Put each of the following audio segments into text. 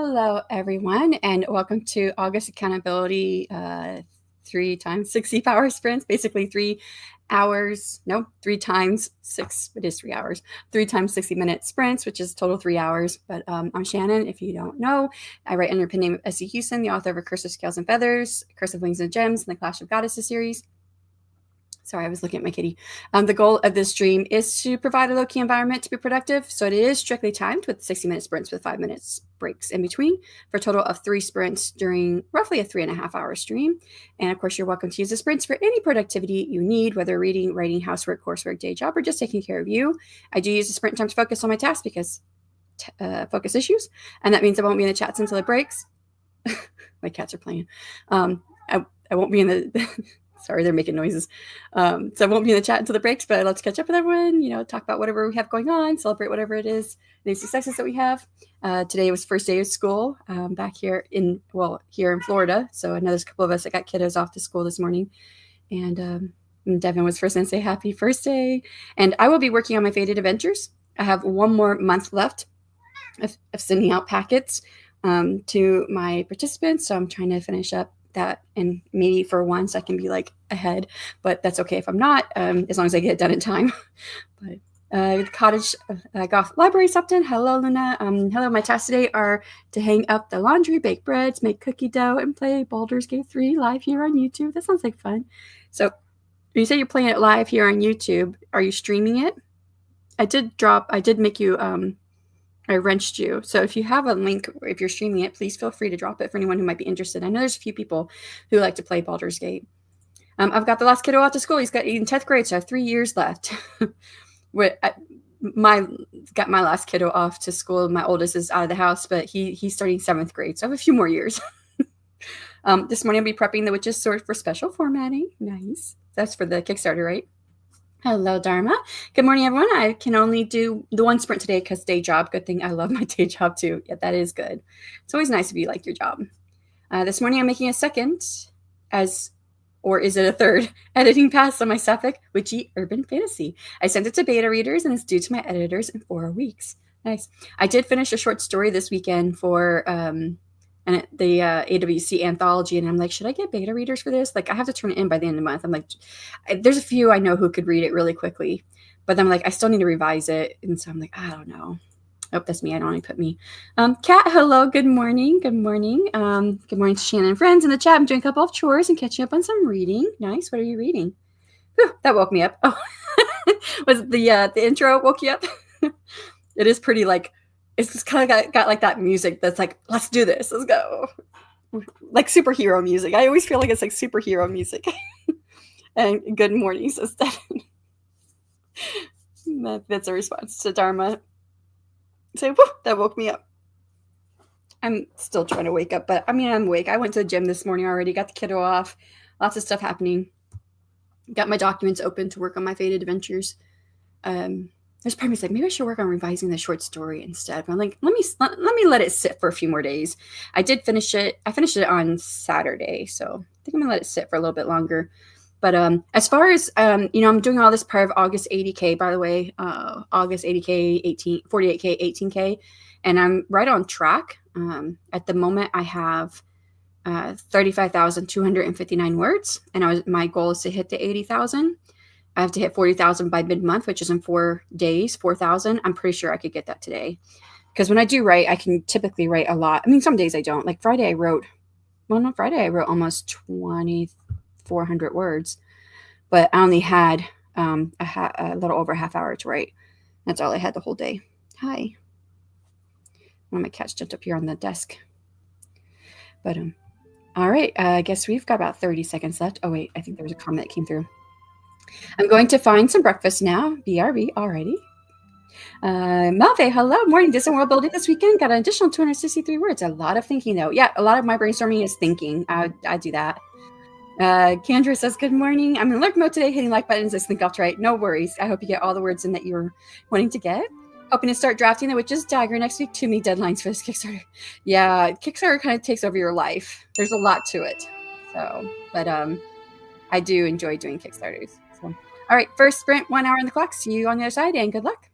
Hello, everyone, and welcome to August Accountability 3 times 60 power sprints, basically 3 hours, no, 3 times 6, it is 3 hours, 3 times 60-minute sprints, which is total 3 hours. But I'm Shannon, if you don't know. I write under the pen name of S.C. Huston, the author of A Curse of Scales and Feathers, Curse of Wings and Gems, and the Clash of Goddesses series. Sorry, I was looking at my kitty. The goal of this stream is to provide a low-key environment to be productive. So it is strictly timed with 60-minute sprints with 5 minutes breaks in between for a total of 3 sprints during roughly a 3.5-hour stream. And of course, you're welcome to use the sprints for any productivity you need, whether reading, writing, housework, coursework, day job, or just taking care of you. I do use the sprint time to focus on my task because focus issues. And that means I won't be in the chats until it breaks. My cats are playing. I won't be in the... Sorry, they're making noises. So I won't be in the chat until the breaks, but I'd love to catch up with everyone, talk about whatever we have going on, celebrate whatever it is, the successes that we have. Today was first day of school back here in Florida. So I know there's a couple of us that got kiddos off to school this morning. And Devin was first and say happy first day. And I will be working on my Faded Adventures. I have 1 more month left of sending out packets to my participants. So I'm trying to finish up that, and maybe for once I can be like ahead, but that's okay if I'm not, as long as I get it done in time. But the Cottage Golf Library Huston. Hello, Luna. Hello. My tasks today are to hang up the laundry, bake breads, make cookie dough, and play Baldur's Gate 3 live here on YouTube. That sounds like fun. So you say you're playing it live here on YouTube. Are you streaming it? I did make you I wrenched you. So if you have a link, if you're streaming it, please feel free to drop it for anyone who might be interested. I know there's a few people who like to play Baldur's Gate. I've got the last kiddo out to school. He's got in 10th grade, so I have 3 years left. Got my last kiddo off to school. My oldest is out of the house, but he's starting 7th grade, so I have a few more years. This morning I'll be prepping the Witch's Sword for special formatting. Nice. That's for the Kickstarter, right? Hello, Dharma. Good morning, everyone. I can only do the 1 sprint today because day job. Good thing I love my day job too. Yeah, that is good. It's always nice if you like your job. This morning I'm making a second or is it a third, editing pass on my Sapphic Witchy Urban Fantasy. I sent it to beta readers and it's due to my editors in 4 weeks. Nice. I did finish a short story this weekend for the AWC anthology, and I'm like, should I get beta readers for this? Like, I have to turn it in by the end of the month. I'm like, there's a few I know who could read it really quickly, but I'm like, I still need to revise it, and so I'm like, I don't know. Oh, that's me. I don't want to put me. Kat, hello. Good morning. Good morning. Good morning to Shannon and friends in the chat. I'm doing a couple of chores and catching up on some reading. Nice. What are you reading? Whew, that woke me up. Oh, was the intro woke you up? It is pretty like. It's just kind of got like that music that's like, let's do this, let's go. Like superhero music. I always feel like it's like superhero music. And good morning, says Stephen. That's a response to Dharma. Say, whoo, that woke me up. I'm still trying to wake up, but I mean, I'm awake. I went to the gym this morning already, got the kiddo off, lots of stuff happening. Got my documents open to work on my Faded Adventures. There's part of me like, maybe I should work on revising the short story instead. But I'm like, let me let it sit for a few more days. I did finish it. I finished it on Saturday, so I think I'm gonna let it sit for a little bit longer. But as far as I'm doing all this part of August 80K, by the way, August 80K, 48K, 18K, and I'm right on track. At the moment, I have 35,259 words, and my goal is to hit the 80,000. I have to hit 40,000 by mid-month, which is in 4 days, 4,000. I'm pretty sure I could get that today. Because when I do write, I can typically write a lot. I mean, some days I don't. Like Friday, I wrote almost 2,400 words. But I only had a little over a half hour to write. That's all I had the whole day. Hi. One of my cats jumped up here on the desk. But, all right. I guess we've got about 30 seconds left. Oh, wait. I think there was a comment that came through. I'm going to find some breakfast now. BRB already. Malve, hello. Morning. Did some world building this weekend. Got an additional 263 words. A lot of thinking, though. Yeah, a lot of my brainstorming is thinking. I do that. Kendra says, good morning. I'm in alert mode today, hitting like buttons as think I'll try. No worries. I hope you get all the words in that you're wanting to get. Hoping to start drafting the Witch's Dagger next week. Too many deadlines for this Kickstarter. Yeah, Kickstarter kind of takes over your life. There's a lot to it. So, but I do enjoy doing Kickstarters. So, all right, first sprint, 1 hour on the clock. See you on the other side, and good luck.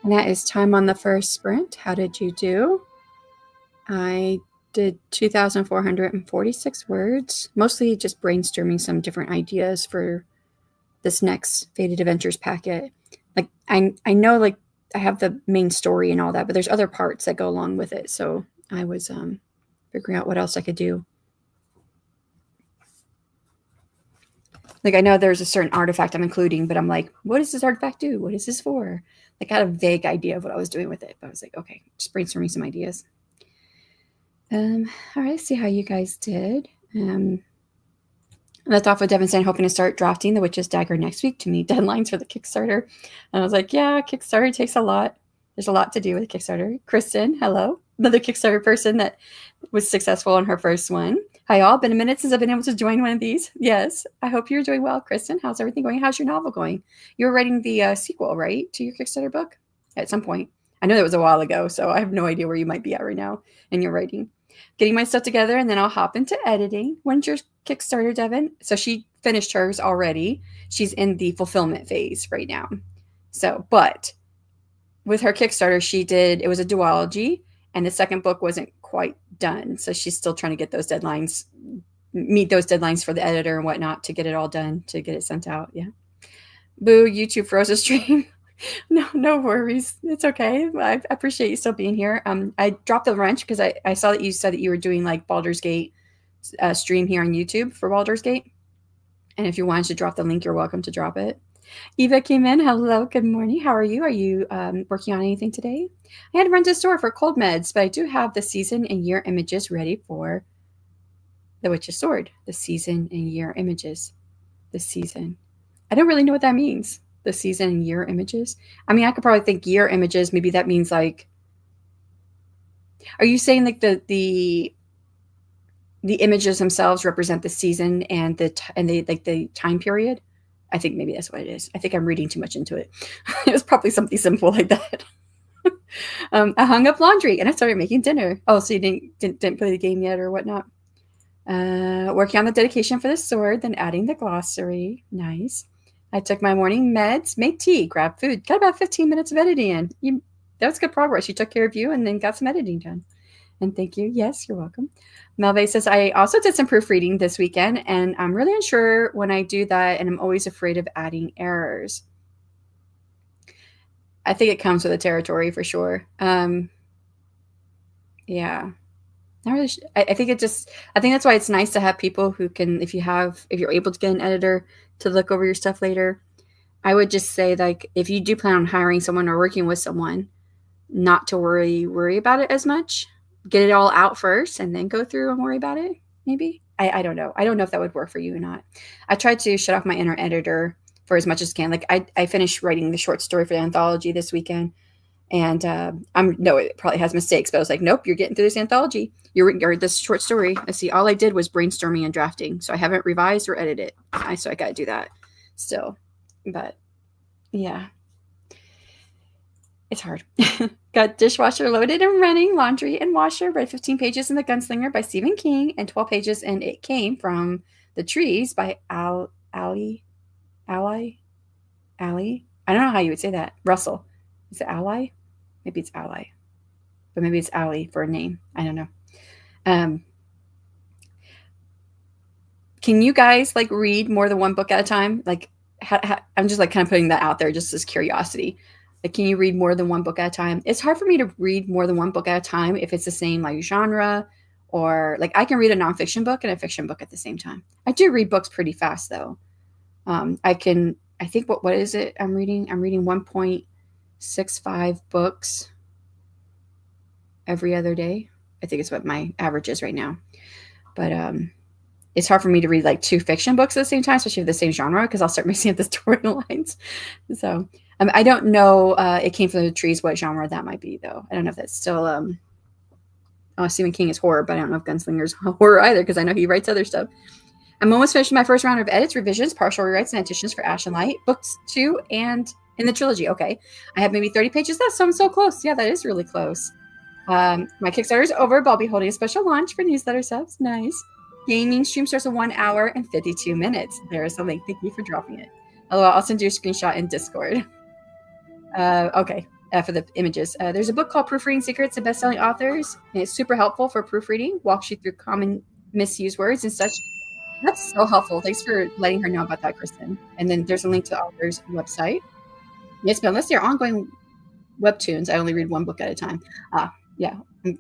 And that is time on the first sprint. How did you do? I did 2,446 words, mostly just brainstorming some different ideas for this next Fated Adventures packet. Like I know like I have the main story and all that, but there's other parts that go along with it. So I was figuring out what else I could do. Like I know there's a certain artifact I'm including, but I'm like, what does this artifact do? What is this for? Like I had a vague idea of what I was doing with it, but I was like, okay, just brainstorming some ideas. All right, let's see how you guys did. Left off with Devin saying, hoping to start drafting The Witch's Dagger next week to meet deadlines for the Kickstarter. And I was like, yeah, Kickstarter takes a lot. There's a lot to do with Kickstarter. Kristen, hello. Another Kickstarter person that was successful on her first one. Hi, all. Been a minute since I've been able to join one of these. Yes. I hope you're doing well, Kristen. How's everything going? How's your novel going? You were writing the sequel, right, to your Kickstarter book at some point. I know that was a while ago, so I have no idea where you might be at right now in your writing. Getting my stuff together, and then I'll hop into editing. When's your Kickstarter, Devin? So she finished hers already. She's in the fulfillment phase right now. So, but with her Kickstarter, it was a duology, and the second book wasn't quite done. So she's still trying to get those deadlines, meet those deadlines for the editor and whatnot to get it all done, to get it sent out. Yeah. Boo, YouTube froze a stream. No worries. It's okay. I appreciate you still being here. I dropped the wrench because I saw that you said that you were doing like Baldur's Gate stream here on YouTube for Baldur's Gate. And if you wanted to drop the link, you're welcome to drop it. Eva came in. Hello. Good morning. How are you? Are you working on anything today? I had to run to the store for cold meds, but I do have the season and year images ready for The Witch's Sword. The season and year images. The season. I don't really know what that means. The season and year images. I mean, I could probably think year images. Maybe that means like, are you saying like the images themselves represent the season and the time period? I think maybe that's what it is. I think I'm reading too much into it. It was probably something simple like that. I hung up laundry and I started making dinner. Oh, so you didn't play the game yet or whatnot? Working on the dedication for the sword, then adding the glossary. Nice. I took my morning meds, made tea, grabbed food, got about 15 minutes of editing in. That was good progress. You took care of you and then got some editing done. And thank you. Yes, you're welcome. Melve says, I also did some proofreading this weekend, and I'm really unsure when I do that, and I'm always afraid of adding errors. I think it comes with the territory for sure. Yeah. Not really. I think I think that's why it's nice to have people who can, if you're able to get an editor to look over your stuff later. I would just say, like, if you do plan on hiring someone or working with someone, not to worry about it as much. Get it all out first and then go through and worry about it. Maybe. I don't know. I don't know if that would work for you or not. I tried to shut off my inner editor for as much as I can. Like I finished writing the short story for the anthology this weekend. And it probably has mistakes, but I was like, nope, you're getting through this anthology. You're this short story. I see. All I did was brainstorming and drafting, so I haven't revised or edited. So I got to do that still. But yeah, it's hard. Got dishwasher loaded and running, laundry and washer. Read 15 pages in The Gunslinger by Stephen King and 12 pages in It Came from the Trees by Ally. I don't know how you would say that. Russell. Is it Ally? Maybe it's Ally, but maybe it's Ally for a name. I don't know. Can you guys like read more than one book at a time? Like, I'm just like kind of putting that out there just as curiosity. Like, can you read more than one book at a time? It's hard for me to read more than one book at a time if it's the same like genre, or like I can read a nonfiction book and a fiction book at the same time. I do read books pretty fast though. I think what is it I'm reading? I'm reading 1.65 books every other day. I think it's what my average is right now. But it's hard for me to read like two fiction books at the same time, especially with the same genre, because I'll start mixing up the storylines. So I don't know. It Came from the Trees. What genre that might be, though. I don't know if that's still. Stephen King is horror, but I don't know if Gunslinger's horror either, because I know he writes other stuff. I'm almost finished my first round of edits, revisions, partial rewrites, and additions for Ash and Light, books 2 and in the trilogy. Okay, I have maybe 30 pages left, so I'm so close. Yeah, that is really close. My Kickstarter is over, but I'll be holding a special launch for newsletter subs. Nice. Gaming stream starts in 1 hour and 52 minutes. There is a link. Thank you for dropping it. I'll send you a screenshot in Discord. Okay. for the images. There's a book called Proofreading Secrets of Bestselling Authors, and it's super helpful for proofreading. Walks you through common misused words and such. That's so helpful. Thanks for letting her know about that, Kristen. And then there's a link to the author's website. Yes, but unless they're ongoing webtoons, I only read one book at a time. Yeah, I'm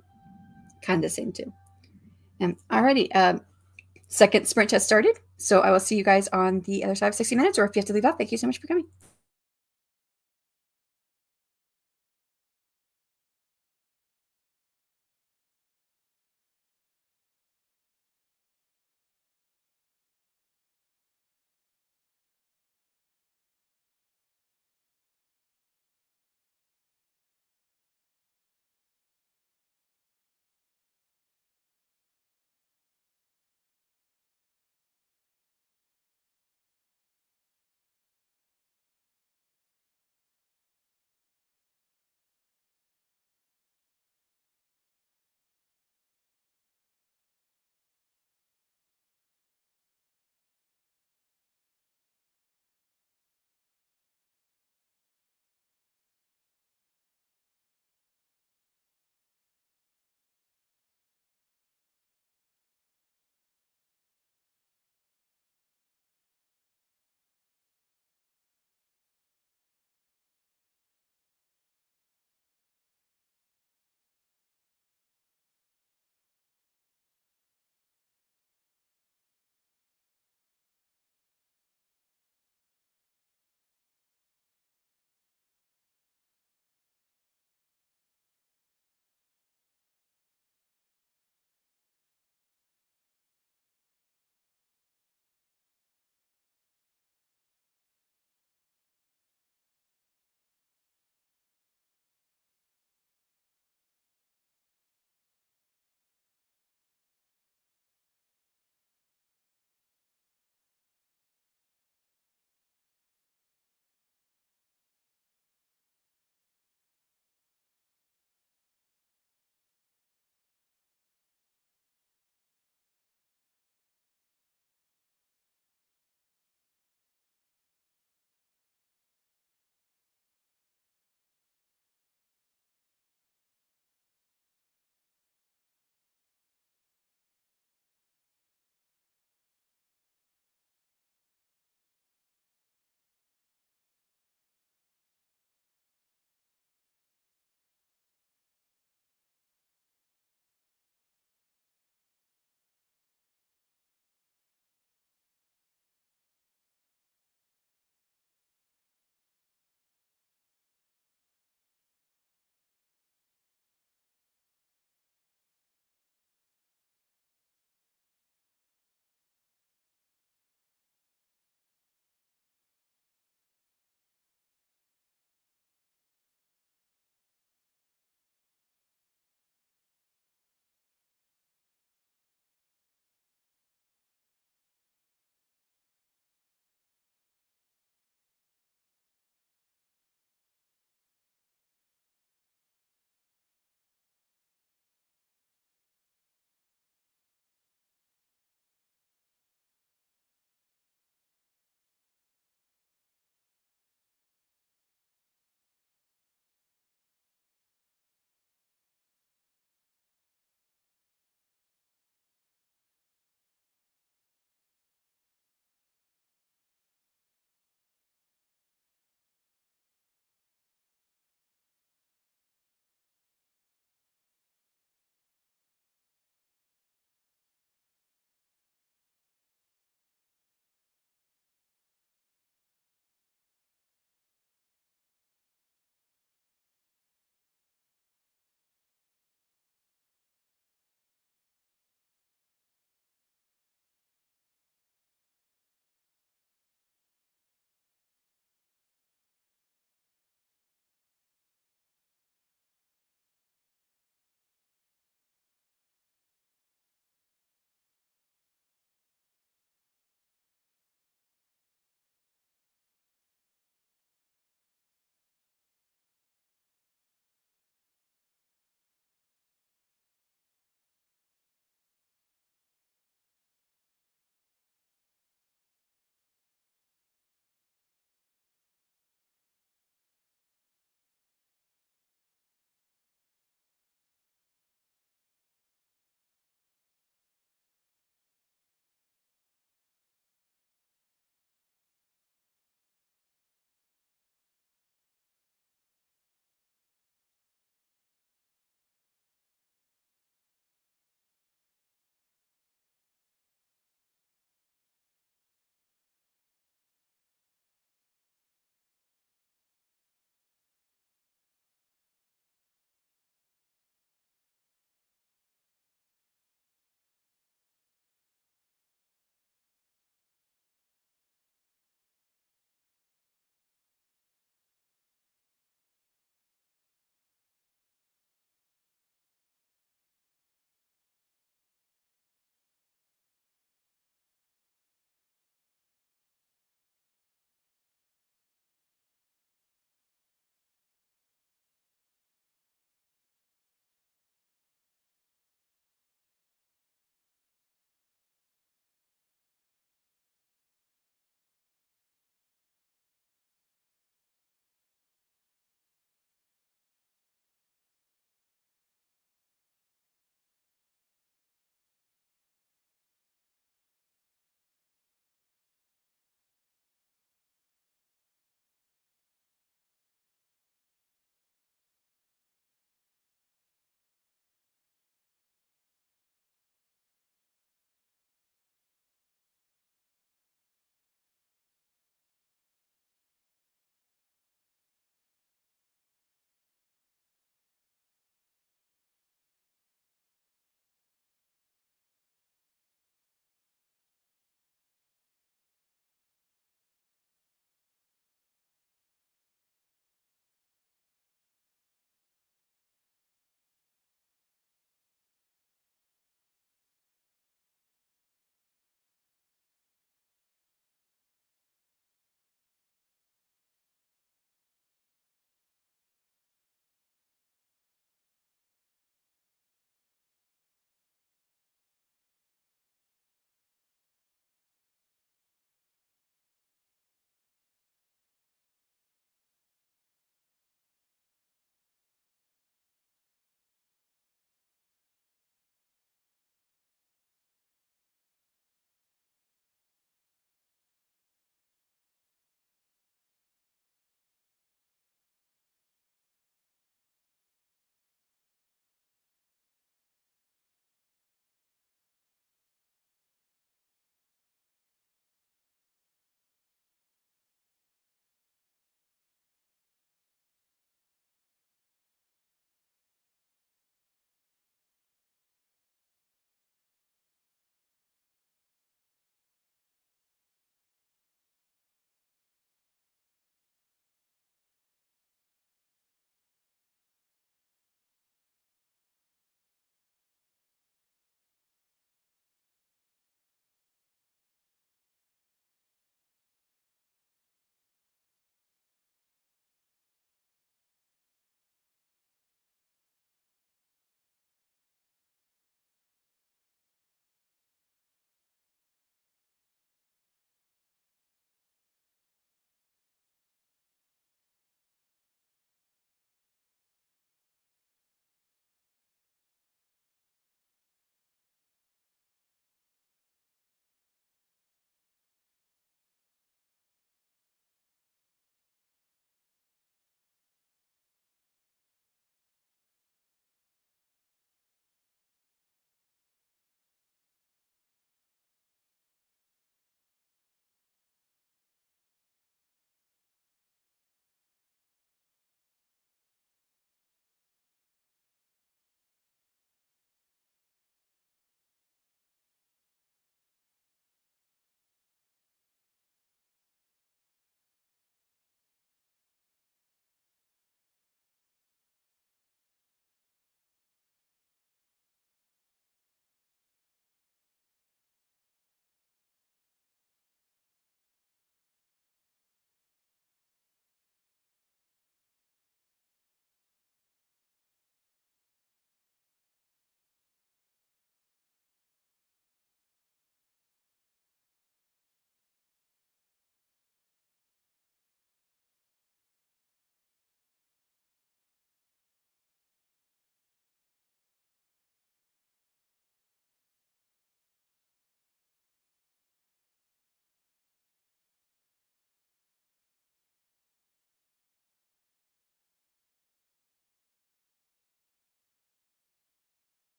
kind of the same too. And alrighty, second sprint has started. So I will see you guys on the other side of 60 minutes, or if you have to leave out, thank you so much for coming.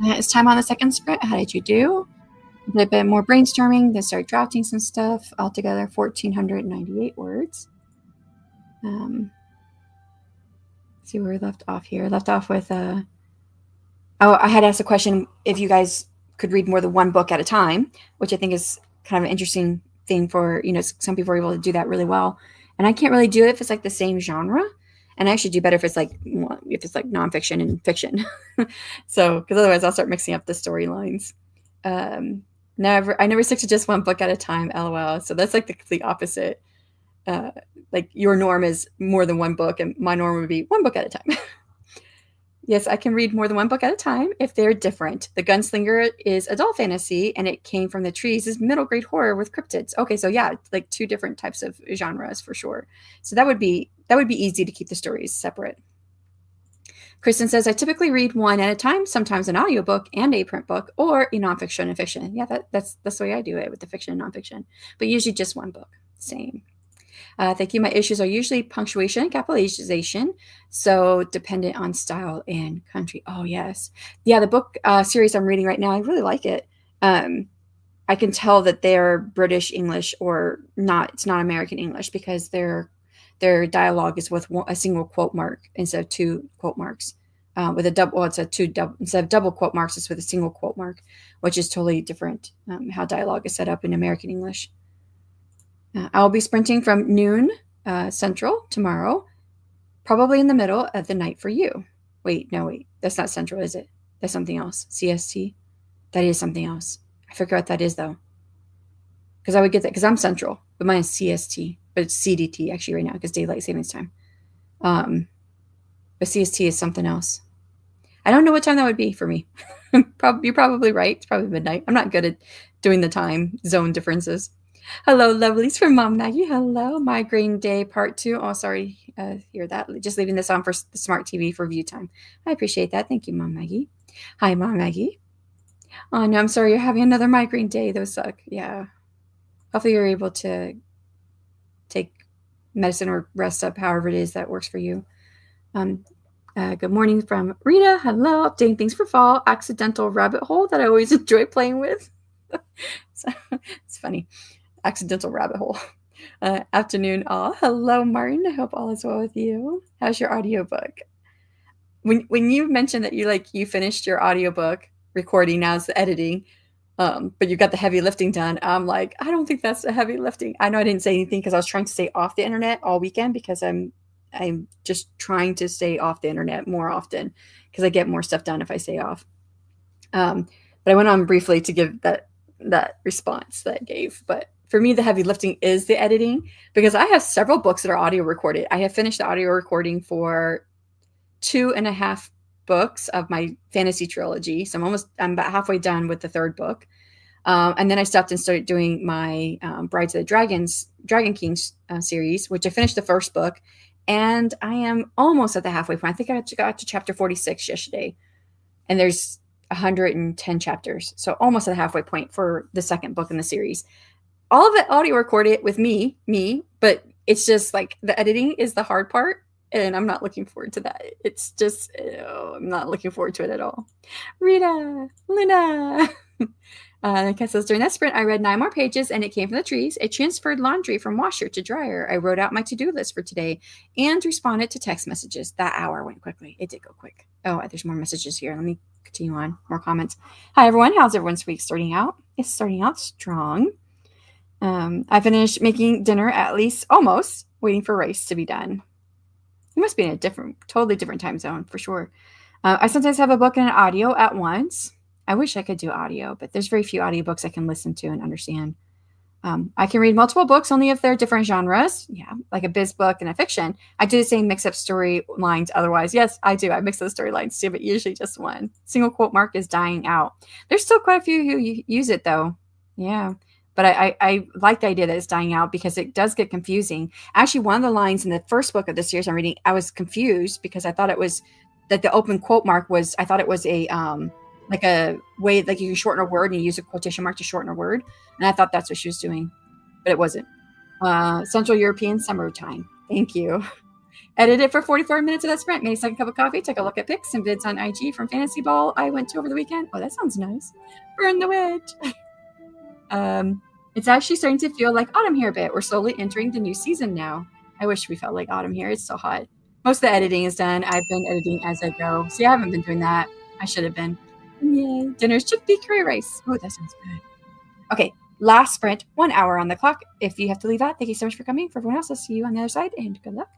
It's time on the second sprint. How did you do? A little bit more brainstorming, then start drafting some stuff. Altogether, 1,498 words. See where we left off here. Left off with I had asked a question if you guys could read more than one book at a time, which I think is kind of an interesting thing for, some people are able to do that really well. And I can't really do it if it's like the same genre. And I actually do better if it's like nonfiction and fiction. So, because otherwise I'll start mixing up the storylines. I never stick to just one book at a time, LOL. So that's like the complete opposite. Like your norm is more than one book, and my norm would be one book at a time. Yes, I can read more than one book at a time if they're different. The Gunslinger is adult fantasy, and It Came from the Trees is middle grade horror with cryptids. Okay, so yeah, like two different types of genres for sure. So that would be easy to keep the stories separate. Kristen says, I typically read one at a time, sometimes an audiobook and a print book, or a nonfiction and fiction. Yeah, that's the way I do it with the fiction and nonfiction, but usually just one book. Same. Thank you. My issues are usually punctuation and capitalization, so dependent on style and country. Oh, yes. Yeah, the book series I'm reading right now, I really like it. I can tell that they're British English or not. It's not American English because their dialogue is with a single quote mark instead of two quote marks. With a double, it's a instead of double quote marks, it's with a single quote mark, which is totally different how dialogue is set up in American English. I'll be sprinting from noon Central tomorrow, probably in the middle of the night for you. Wait, that's not Central, is it? That's something else. CST? That is something else. I forget what that is, though. Because I would get that, because I'm Central, but mine is CST, but it's CDT actually right now, because Daylight Savings Time. But CST is something else. I don't know what time that would be for me. You're probably right. It's probably midnight. I'm not good at doing the time zone differences. Hello, lovelies from Mom Maggie. Hello, migraine day part 2. Oh, sorry, hear that. Just leaving this on for the smart TV for view time. I appreciate that. Thank you, Mom Maggie. Hi, Mom Maggie. Oh no, I'm sorry you're having another migraine day. Those suck. Yeah. Hopefully you're able to take medicine or rest up, however it is that works for you. Good morning from Rita. Hello, updating things for fall. Accidental rabbit hole that I always enjoy playing with. So, it's funny. Accidental rabbit hole. Afternoon all. Hello, Martin. I hope all is well with you. How's your audiobook? When you mentioned that you finished your audiobook recording, now it's the editing, but you got the heavy lifting done. I'm like, I don't think that's the heavy lifting. I know I didn't say anything because I was trying to stay off the internet all weekend because I'm just trying to stay off the internet more often because I get more stuff done if I stay off. But I went on briefly to give that response that I gave. But for me, the heavy lifting is the editing because I have several books that are audio recorded. I have finished the audio recording for 2.5 books of my fantasy trilogy. So I'm about halfway done with the third book. And then I stopped and started doing my Brides of the Dragon Kings series, which I finished the first book. And I am almost at the halfway point. I think I got to chapter 46 yesterday. And there's 110 chapters. So almost at the halfway point for the second book in the series. All of it audio recorded with me, but it's just like the editing is the hard part. And I'm not looking forward to that. It's just, I'm not looking forward to it at all. Rita, Luna. Kat says, during that sprint, I read 9 more pages and It Came from the Trees. I transferred laundry from washer to dryer. I wrote out my to-do list for today and responded to text messages. That hour went quickly. It did go quick. Oh, there's more messages here. Let me continue on. More comments. Hi, everyone. How's everyone's week starting out? It's starting out strong. I finished making dinner at least almost, waiting for rice to be done. You must be in a totally different time zone for sure. I sometimes have a book and an audio at once. I wish I could do audio, but there's very few audiobooks I can listen to and understand. I can read multiple books only if they're different genres. Yeah, like a biz book and a fiction. I do the same mix-up storylines otherwise. Yes, I do. I mix those storylines too, but usually just one. Single quote mark is dying out. There's still quite a few who use it though. Yeah. But I like the idea that it's dying out because it does get confusing. Actually, one of the lines in the first book of the series I'm reading, I was confused because I thought it was that the open quote mark was, I thought it was a like a way like you can shorten a word and you use a quotation mark to shorten a word. And I thought that's what she was doing, but it wasn't. Central European summertime. Thank you. Edited for 44 minutes of that sprint. Made a second cup of coffee. Took a look at pics and vids on IG from Fantasy Ball I went to over the weekend. Oh, that sounds nice. Burn the wedge. It's actually starting to feel like autumn here a bit. We're slowly entering the new season now. I wish we felt like autumn here. It's so hot. Most of the editing is done. I've been editing as I go. See, I haven't been doing that. I should have been. Yay. Dinner's chickpea curry rice. Oh, that sounds good. Okay, last sprint, 1 hour on the clock. If you have to leave out, thank you so much for coming. For everyone else, I'll see you on the other side, and good luck.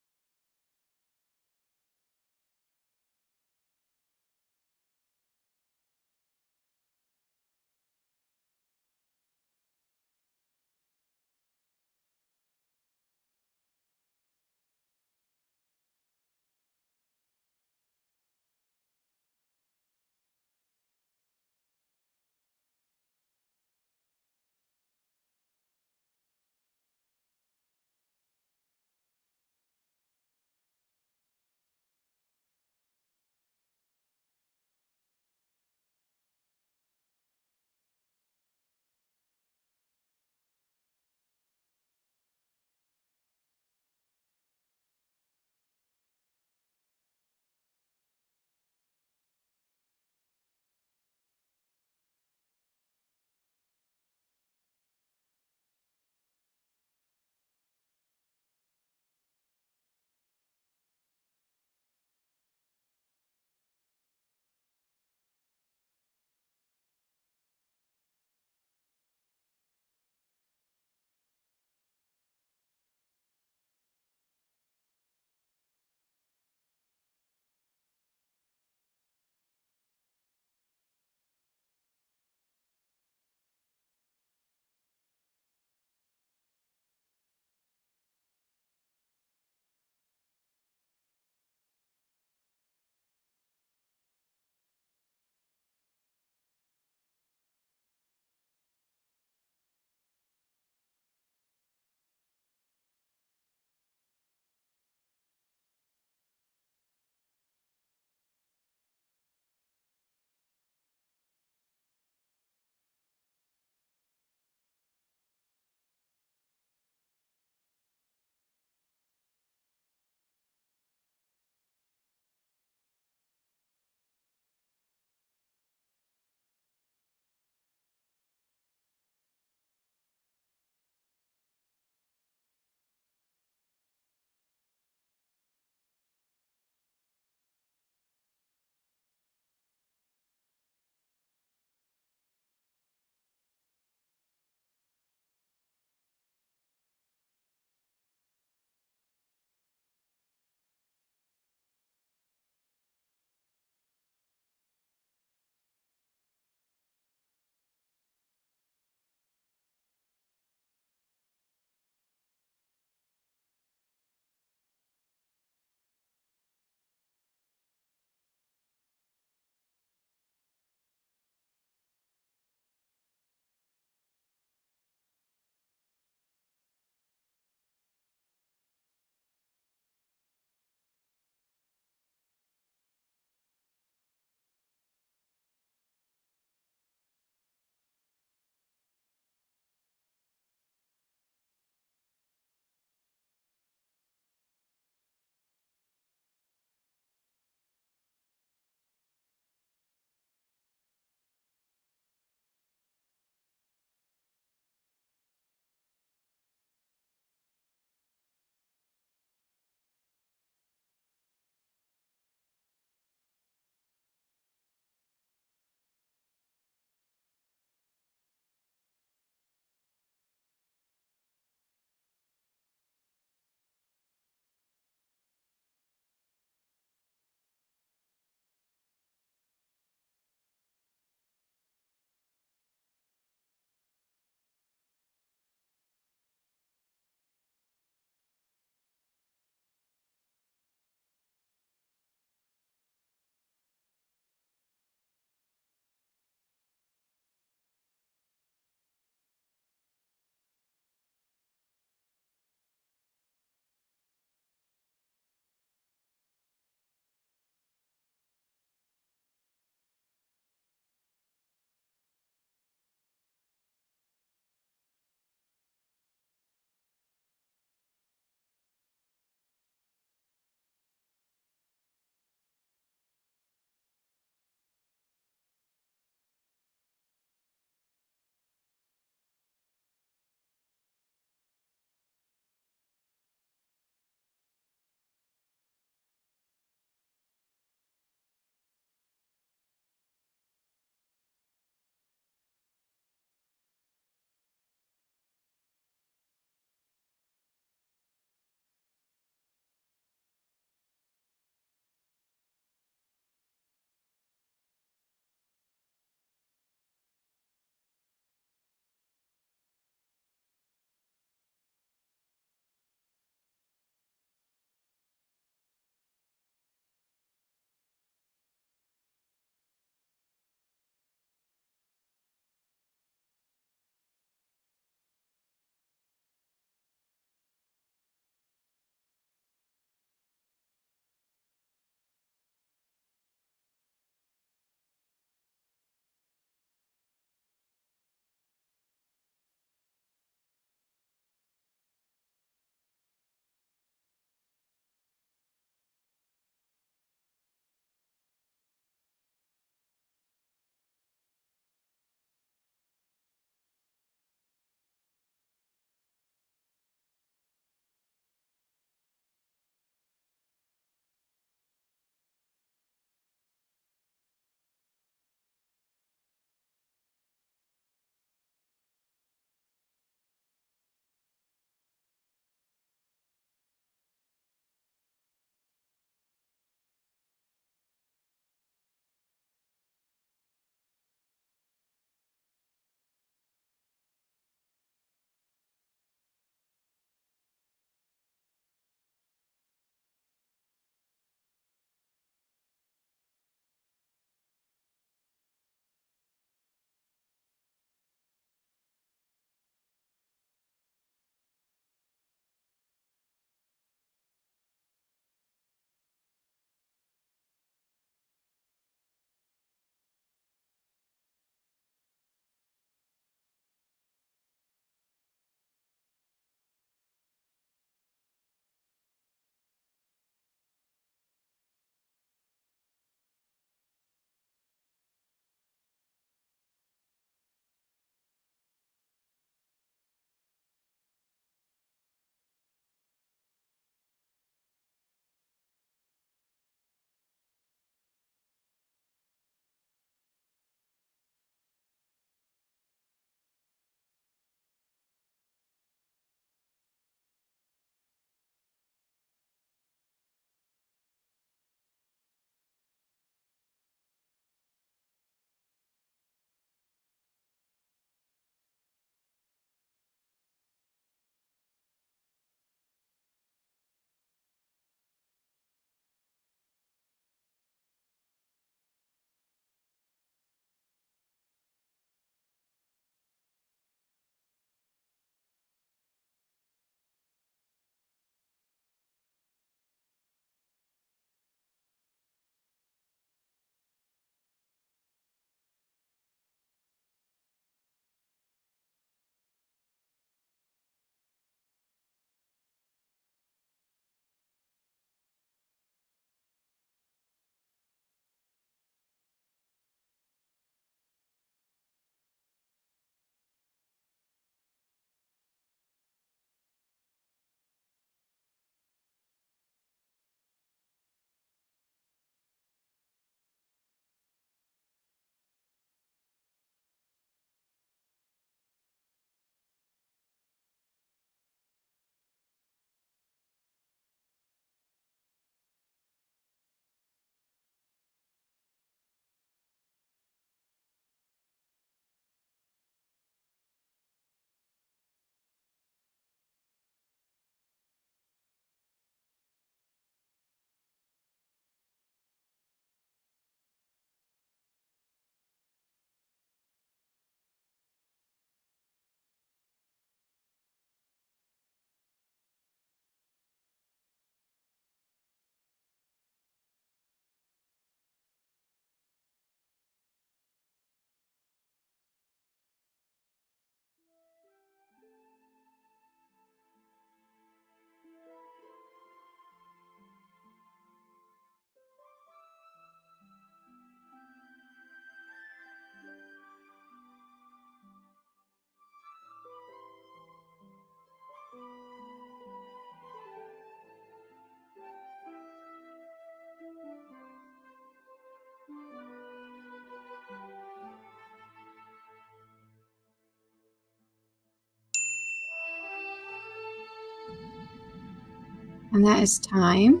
And that is time.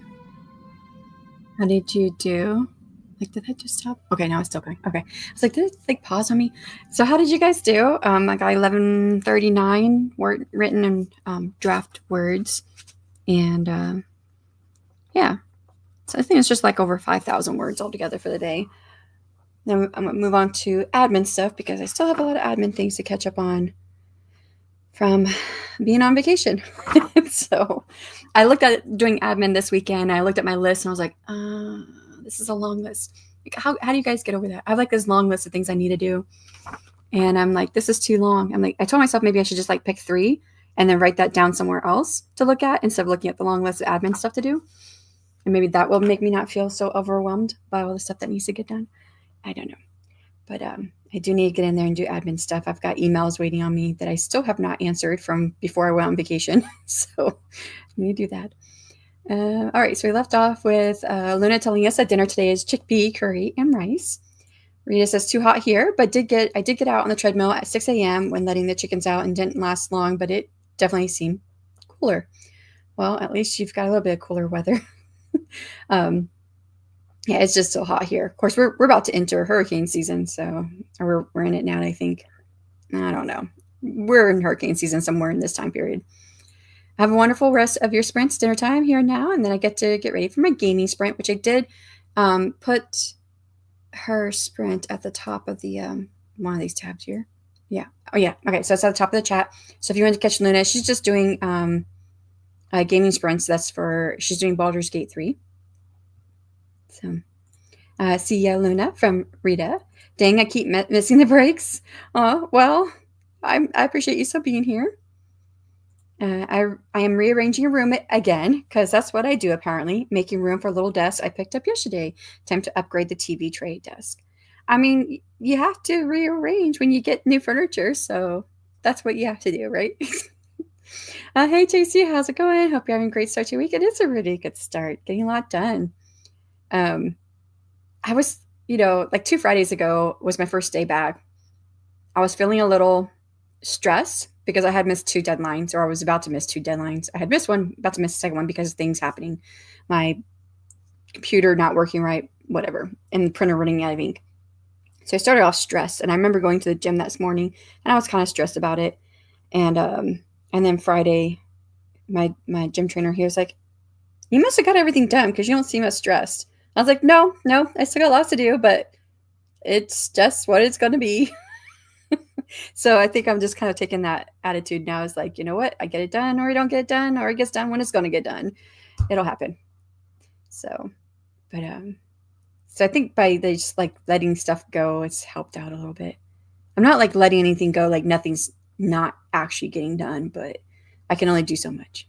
How did you do? Like, did that just stop? Okay, now it's still going. Okay. I was like, did it like pause on me? So how did you guys do? I got 1139 written in draft words. And yeah. So I think it's just like over 5,000 words altogether for the day. Then I'm going to move on to admin stuff because I still have a lot of admin things to catch up on from being on vacation. So I looked at doing admin this weekend. I looked at my list and I was like, this is a long list. Like, how do you guys get over that? I have like this long list of things I need to do. And I'm like, this is too long. I'm like, I told myself maybe I should just like pick 3 and then write that down somewhere else to look at instead of looking at the long list of admin stuff to do. And maybe that will make me not feel so overwhelmed by all the stuff that needs to get done. I don't know. But I do need to get in there and do admin stuff. I've got emails waiting on me that I still have not answered from before I went on vacation. So I need to do that. All right, so we left off with Luna telling us that dinner today is chickpea curry and rice. Rita says too hot here, but I did get out on the treadmill at 6 a.m. when letting the chickens out and didn't last long, but it definitely seemed cooler. Well, at least you've got a little bit of cooler weather. Yeah, it's just so hot here. Of course, we're about to enter hurricane season, so we're in it now. I think I don't know. We're in hurricane season somewhere in this time period. Have a wonderful rest of your sprints. Dinner time here now, and then I get to get ready for my gaming sprint, which I did put her sprint at the top of the one of these tabs here. Yeah. Oh yeah. Okay. So it's at the top of the chat. So if you want to catch Luna, she's just doing gaming sprints. She's doing Baldur's Gate 3. So see ya, Luna from Rita. Dang, I keep missing the breaks. Well, I appreciate you still being here. I am rearranging a room again because that's what I do apparently, making room for a little desk I picked up yesterday. Time to upgrade the TV tray desk. I mean, you have to rearrange when you get new furniture, so that's what you have to do, right? Hey, JC, how's it going? Hope you're having a great start to your week. It is a really good start, getting a lot done. I was, like 2 Fridays ago was my first day back. I was feeling a little stressed because I had missed 2 deadlines, or I was about to miss 2 deadlines. I had missed one, about to miss the second one because of things happening. My computer not working right, whatever, and the printer running out of ink. So I started off stressed, and I remember going to the gym that morning, and I was kind of stressed about it. And then Friday, my gym trainer, he was like, "You must have got everything done because you don't seem as stressed." I was like, no, I still got lots to do, but it's just what it's going to be. So I think I'm just kind of taking that attitude now. Is like, you know what? I get it done, or I don't get it done, or it gets done when it's going to get done. It'll happen. So, but so I think by just like letting stuff go, it's helped out a little bit. I'm not like letting anything go, like nothing's not actually getting done, but I can only do so much.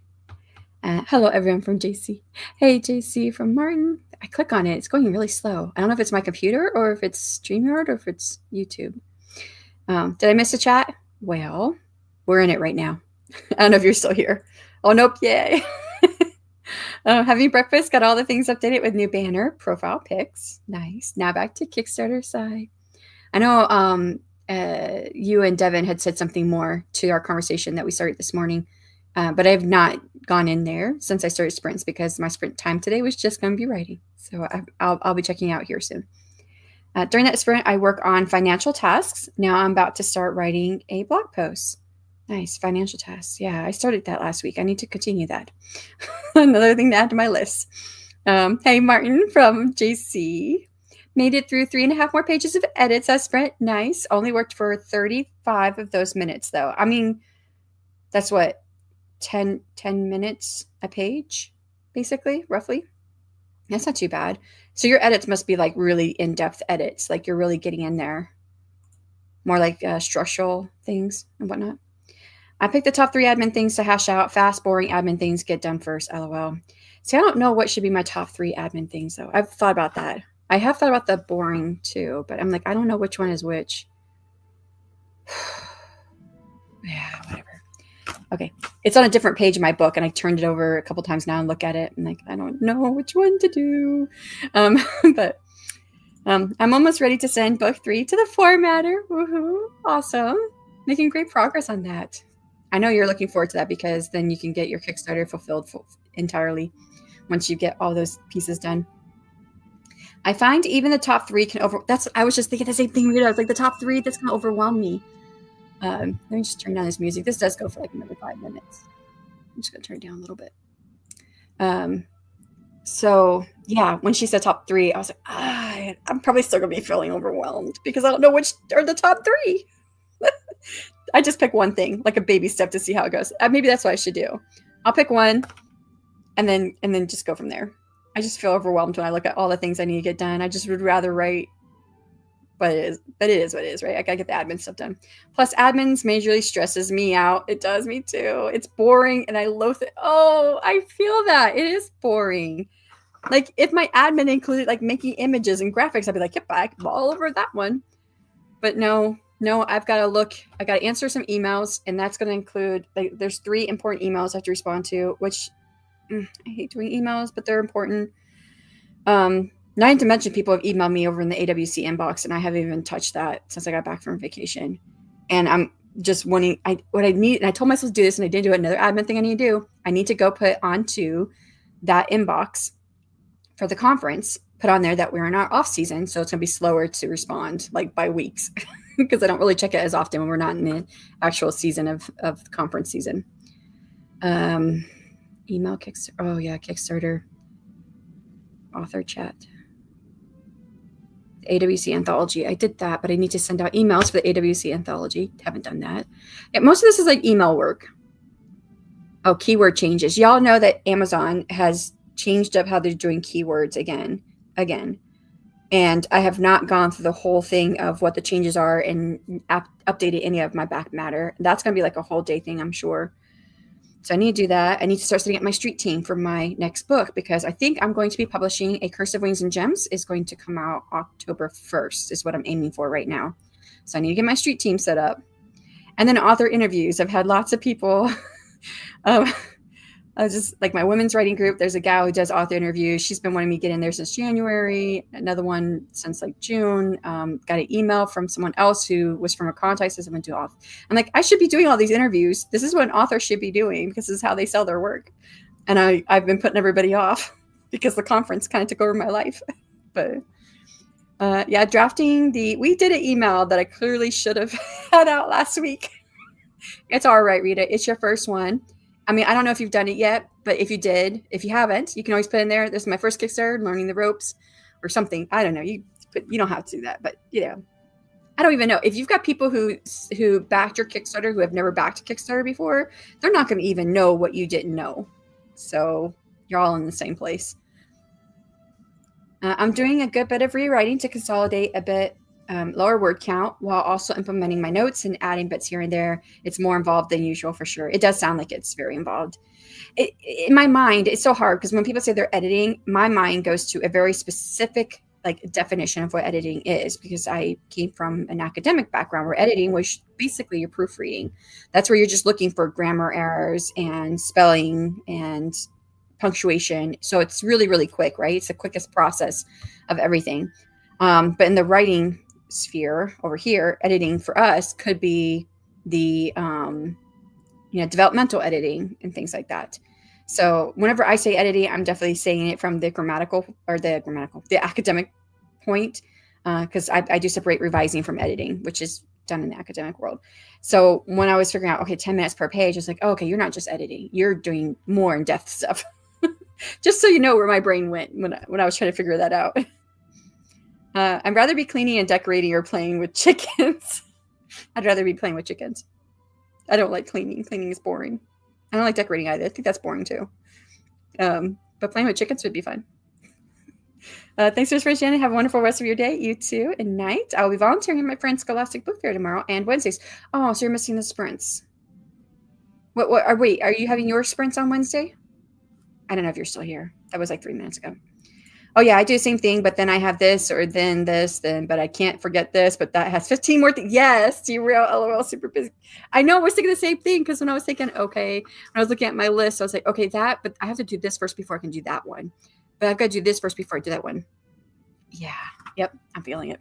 Hello, everyone from JC. Hey, JC from Martin. I click on it. It's going really slow. I don't know if it's my computer or if it's StreamYard or if it's YouTube. Did I miss a chat? Well, we're in it right now. I don't know if you're still here. Oh, nope. Yay. Having breakfast. Got all the things updated with new banner, profile pics. Nice. Now back to Kickstarter side. I know you and Devin had said something more to our conversation that we started this morning. But I have not gone in there since I started sprints because my sprint time today was just going to be writing. So I'll be checking out here soon. During that sprint, I work on financial tasks. Now I'm about to start writing a blog post. Nice, financial tasks. Yeah, I started that last week. I need to continue that. Another thing to add to my list. Hey, Martin from JC. Made it through 3.5 more pages of edits as sprint. Nice. Only worked for 35 of those minutes, though. I mean, that's what? 10 minutes a page, basically, roughly. That's not too bad. So your edits must be like really in-depth edits, like you're really getting in there. More like structural things and whatnot. I picked the top 3 admin things to hash out. Fast, boring admin things get done first, LOL. See, I don't know what should be my top 3 admin things, though. I've thought about that. I have thought about the boring, too, but I'm like, I don't know which one is which. Yeah, whatever. Okay, it's on a different page in my book, and I turned it over a couple times now and look at it, and like I don't know which one to do. But I'm almost ready to send book 3 to the formatter. Woohoo! Awesome, making great progress on that. I know you're looking forward to that because then you can get your Kickstarter fulfilled entirely once you get all those pieces done. I find even the top 3 can I was just thinking the same thing, Rita. I was like, the top 3, that's going to overwhelm me. Let me just turn down this music. This does go for like another 5 minutes. I'm just going to turn it down a little bit. So yeah, when she said top 3, I was like, I'm probably still going to be feeling overwhelmed because I don't know which are the top 3. I just pick one thing, like a baby step to see how it goes. Maybe that's what I should do. I'll pick one and then just go from there. I just feel overwhelmed when I look at all the things I need to get done. I just would rather write, but it is what it is, right? I gotta get the admin stuff done. Plus, admins majorly stresses me out. It does me too. It's boring and I loathe it. Oh, I feel that. It is boring. Like, if my admin included like making images and graphics, I'd be like, yep, I'm all over that one. But no, I've got to look. I got to answer some emails, and that's going to include, like, there's 3 important emails I have to respond to, which I hate doing emails, but they're important. Not to mention people have emailed me over in the AWC inbox, and I haven't even touched that since I got back from vacation. And I'm just wanting, what I need, and I told myself to do this, and I didn't do it. Another admin thing I need to do, I need to go put onto that inbox for the conference, put on there that we're in our off season, so it's going to be slower to respond, like by weeks, because I don't really check it as often when we're not in the actual season of the conference season. Email Kickstarter. Oh yeah, Kickstarter. Author chat. The AWC anthology. I did that, but I need to send out emails for the AWC anthology. Haven't done that. Yeah, most of this is like email work. Oh, keyword changes. Y'all know that Amazon has changed up how they're doing keywords again. And I have not gone through the whole thing of what the changes are and updated any of my back matter. That's going to be like a whole day thing, I'm sure. So I need to do that. I need to start setting up my street team for my next book, because I think I'm going to be publishing A Curse of Wings and Gems is going to come out October 1st is what I'm aiming for right now. So I need to get my street team set up. And then author interviews. I've had lots of people. I was just like, my women's writing group, there's a gal who does author interviews. She's been wanting me to get in there since January. Another one since like June. Got an email from someone else who was from a contact system and do author. I'm like, I should be doing all these interviews. This is what an author should be doing, because this is how they sell their work. And I've been putting everybody off because the conference kind of took over my life. But yeah, drafting we did an email that I clearly should have had out last week. It's all right, Rita. It's your first one. I mean, I don't know if you've done it yet, but if you haven't, you can always put in there, this is my first Kickstarter, learning the ropes or something. I don't know. You don't have to do that, but I don't even know. If you've got people who backed your Kickstarter who have never backed a Kickstarter before, they're not going to even know what you didn't know. So you're all in the same place. I'm doing a good bit of rewriting to consolidate a bit lower word count while also implementing my notes and adding bits here and there. It's more involved than usual for sure. It does sound like it's very involved. In my mind, it's so hard because when people say they're editing, my mind goes to a very specific like definition of what editing is, because I came from an academic background where editing was basically your proofreading. That's where you're just looking for grammar errors and spelling and punctuation. So it's really, really quick, right? It's the quickest process of everything. But in the writing sphere over here, editing for us could be the developmental editing and things like that. So whenever I say editing, I'm definitely saying it from the academic point, because I do separate revising from editing, which is done in the academic world. So when I was figuring out, okay, 10 minutes per page, it's like, oh, okay, you're not just editing, you're doing more in-depth stuff. Just so you know where my brain went when I was trying to figure that out. I'd rather be cleaning and decorating or playing with chickens. I'd rather be playing with chickens. I don't like cleaning. Cleaning is boring. I don't like decorating either. I think that's boring too. But playing with chickens would be fun. Thanks so much, Shanon. Have a wonderful rest of your day. You too. And night. I'll be volunteering at my friend's Scholastic Book Fair tomorrow and Wednesdays. Oh, so you're missing the sprints. Wait, are you having your sprints on Wednesday? I don't know if you're still here. That was like 3 minutes ago. Oh yeah, I do the same thing, but then I have this or then this, but I can't forget this, but that has 15 more things. Yes, you real LOL, super busy. I know, I was thinking the same thing, because when I was thinking, okay, when I was looking at my list, I was like, okay, but I have to do this first before I can do that one. But I've got to do this first before I do that one. Yeah, yep, I'm feeling it.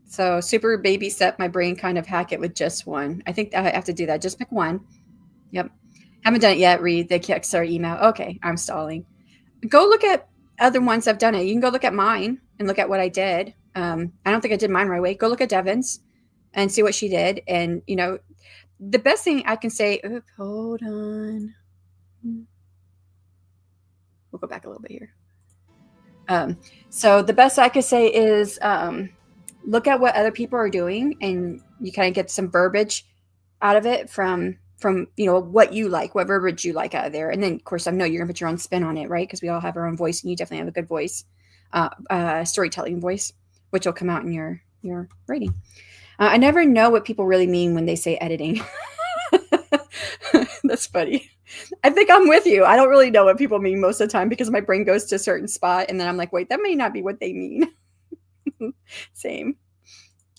So super baby step, my brain kind of hack it with just one. I think I have to do that. Just pick one. Yep. Haven't done it yet. Read the Kickstarter email. Okay, I'm stalling. Go look at other ones I've done it. You can go look at mine and look at what I did. I don't think I did mine right away. Go look at Devin's and see what she did. And, you know, the best thing I can say, hold on. We'll go back a little bit here. So the best I could say is look at what other people are doing, and you kind of get some verbiage out of it from you know what you like, what verbiage you like out of there, and then of course I know you're gonna put your own spin on it, right? Because we all have our own voice, and you definitely have a good voice, storytelling voice, which will come out in your writing. I never know what people really mean when they say editing. That's funny. I think I'm with you. I don't really know what people mean most of the time because my brain goes to a certain spot and then I'm like, wait, that may not be what they mean. Same.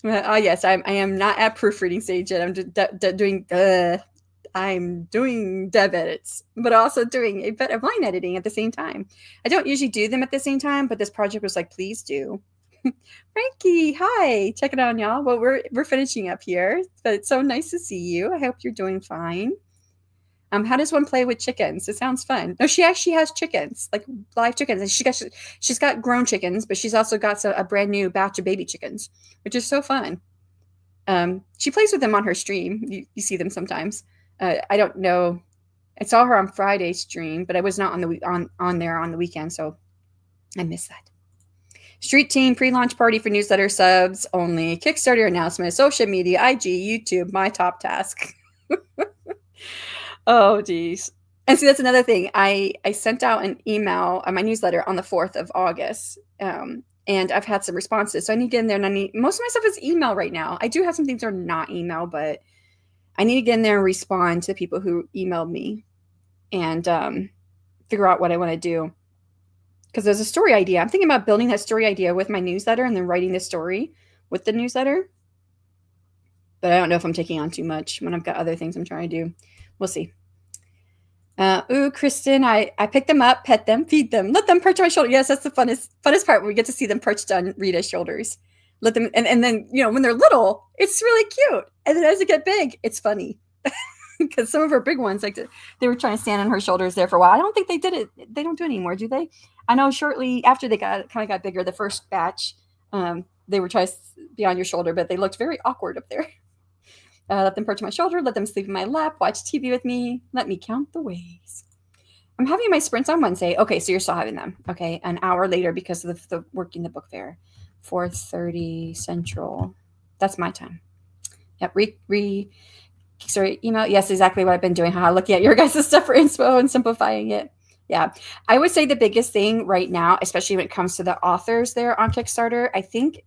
Yes, I am not at proofreading stage yet. I'm doing dev edits, but also doing a bit of line editing at the same time. I don't usually do them at the same time, but this project was like, please do. Frankie, hi, check it out, y'all. Well, we're finishing up here, but it's so nice to see you. I hope you're doing fine. How does one play with chickens? It sounds fun. No, she actually has chickens, like live chickens, and she's got grown chickens, but she's also got a brand new batch of baby chickens, which is so fun. She plays with them on her stream. You see them sometimes. I don't know. I saw her on Friday's stream, but I was not on there on the weekend, so I missed that. Street team pre-launch party for newsletter subs only. Kickstarter announcement, social media, IG, YouTube, my top task. Oh, geez. And see, that's another thing. I sent out an email on my newsletter on the 4th of August, and I've had some responses. So I need to get in there, and most of my stuff is email right now. I do have some things that are not email, but I need to get in there and respond to people who emailed me and figure out what I want to do. Because there's a story idea. I'm thinking about building that story idea with my newsletter and then writing the story with the newsletter. But I don't know if I'm taking on too much when I've got other things I'm trying to do. We'll see. Ooh, Kristen, I pick them up, pet them, feed them, let them perch on my shoulder. Yes, that's the funnest part when we get to see them perched on Rita's shoulders. Let them, and then, you know, when they're little, it's really cute. And then as they get big, it's funny. Because some of her big ones, like they were trying to stand on her shoulders there for a while. I don't think they did it. They don't do it anymore, do they? I know shortly after they kind of got bigger, the first batch, they were trying to be on your shoulder, but they looked very awkward up there. Let them perch on my shoulder, let them sleep in my lap, watch TV with me, let me count the ways. I'm having my sprints on Wednesday. Okay, so you're still having them. Okay, an hour later because of the working the book fair. 4:30 Central. That's my time. Yep, sorry, email. Yes, exactly what I've been doing. Looking at your guys' stuff for inspo and simplifying it. Yeah, I would say the biggest thing right now, especially when it comes to the authors there on Kickstarter, I think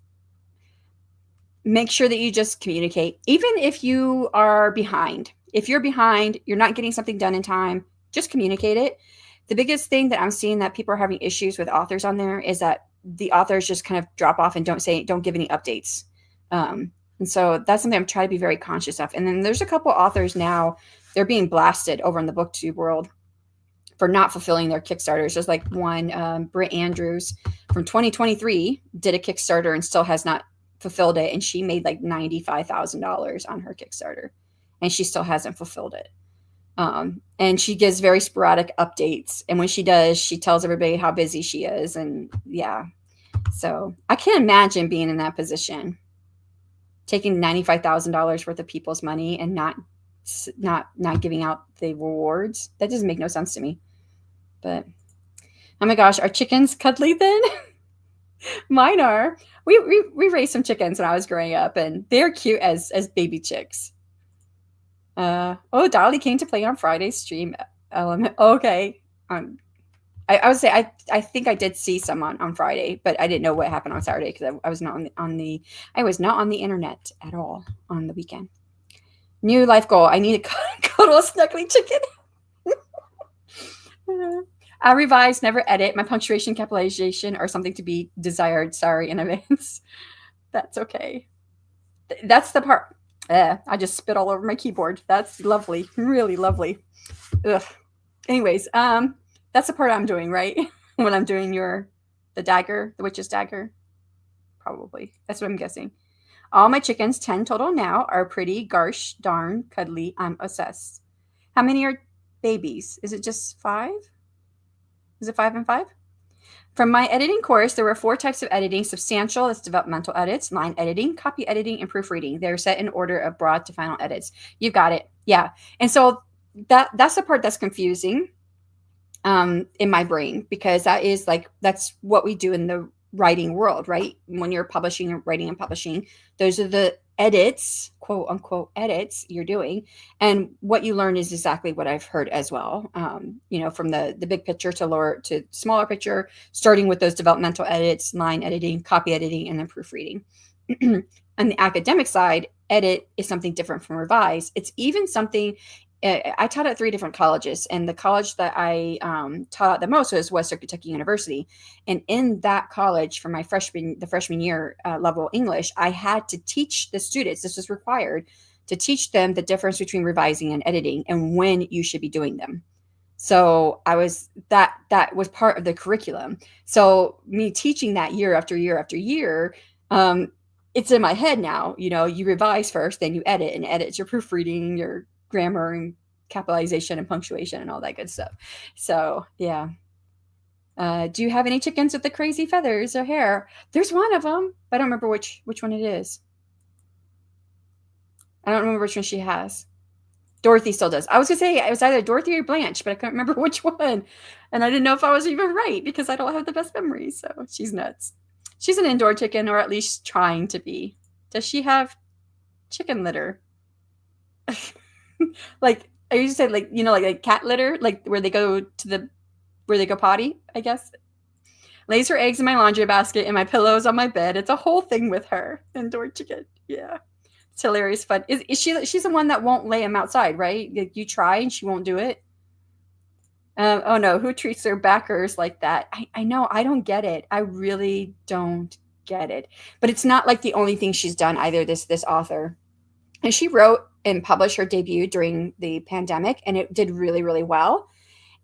make sure that you just communicate. Even if you are behind, if you're behind, you're not getting something done in time, just communicate it. The biggest thing that I'm seeing that people are having issues with authors on there is that the authors just kind of drop off and don't give any updates. And so that's something I'm trying to be very conscious of. And then there's a couple authors now, they're being blasted over in the booktube world for not fulfilling their Kickstarters. There's like one, Britt Andrews from 2023 did a Kickstarter and still has not fulfilled it, and she made like $95,000 on her Kickstarter, and she still hasn't fulfilled it. And she gives very sporadic updates, and when she does, she tells everybody how busy she is, and yeah. So I can't imagine being in that position, taking $95,000 worth of people's money and not giving out the rewards. That doesn't make no sense to me. But oh my gosh, are chickens cuddly then? Mine are. We raised some chickens when I was growing up, and they're cute as baby chicks. Dolly came to play on Friday's stream element. Okay. I would say I think I did see some on Friday, but I didn't know what happened on Saturday because I was not I was not on the internet at all on the weekend. New life goal. I need to cuddle a snuggly chicken. I revise, never edit. My punctuation, capitalization are something to be desired. Sorry in advance. That's okay. That's the part. I just spit all over my keyboard. That's lovely. Really lovely. Ugh. Anyways, that's the part I'm doing, right? When I'm doing the dagger, the witch's dagger. Probably. That's what I'm guessing. All my chickens, 10 total now, are pretty, gosh darn, cuddly. I'm obsessed. How many are babies? Is it just 5? Is it 5 and 5? From my editing course, there were 4 types of editing: substantial, that's developmental edits; line editing, copy editing, and proofreading. They're set in order of broad to final edits. You got it. Yeah. And so that's the part that's confusing in my brain, because that's what we do in the writing world, right? When you're publishing and writing and publishing, those are the edits, quote unquote edits you're doing. And what you learn is exactly what I've heard as well. From the big picture to lower to smaller picture, starting with those developmental edits, line editing, copy editing, and then proofreading. On the academic side, edit is something different from revise. It's even something. I taught at 3 different colleges, and the college that I taught at the most was Western Kentucky University. And in that college, for my freshman year level English, I had to teach the students. This was required to teach them the difference between revising and editing and when you should be doing them. So that was part of the curriculum. So me teaching that year after year after year, it's in my head now. You revise first, then you edit, and edit's your proofreading, your grammar and capitalization and punctuation and all that good stuff. So yeah. Do you have any chickens with the crazy feathers or hair? There's one of them, but I don't remember which one it is. I don't remember which one she has. Dorothy still does. I was gonna say it was either Dorothy or Blanche, but I couldn't remember which one. And I didn't know if I was even right, because I don't have the best memory. So she's nuts. She's an indoor chicken, or at least trying to be. Does she have chicken litter? Like I used to say, like cat litter, like where they go potty, I guess. Lays her eggs in my laundry basket and my pillows on my bed. It's a whole thing with her. Indoor chicken. Yeah. It's hilarious fun. Is she's the one that won't lay them outside, right? Like you try and she won't do it. Oh no, who treats their backers like that? I know, I don't get it. I really don't get it. But it's not like the only thing she's done either, this author. And she wrote and published her debut during the pandemic, and it did really, really well.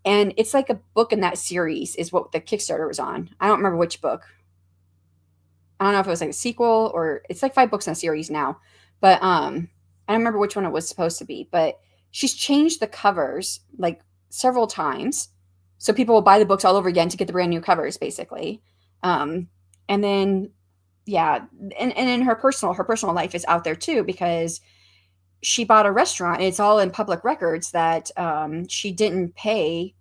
And it's like a book in that series is what the Kickstarter was on. I don't remember which book. I don't know if it was like a sequel, or it's like 5 books in a series now. But I don't remember which one it was supposed to be. But she's changed the covers like several times, so people will buy the books all over again to get the brand new covers, basically. And then yeah, and in her personal life is out there too, because she bought a restaurant. It's all in public records that she didn't pay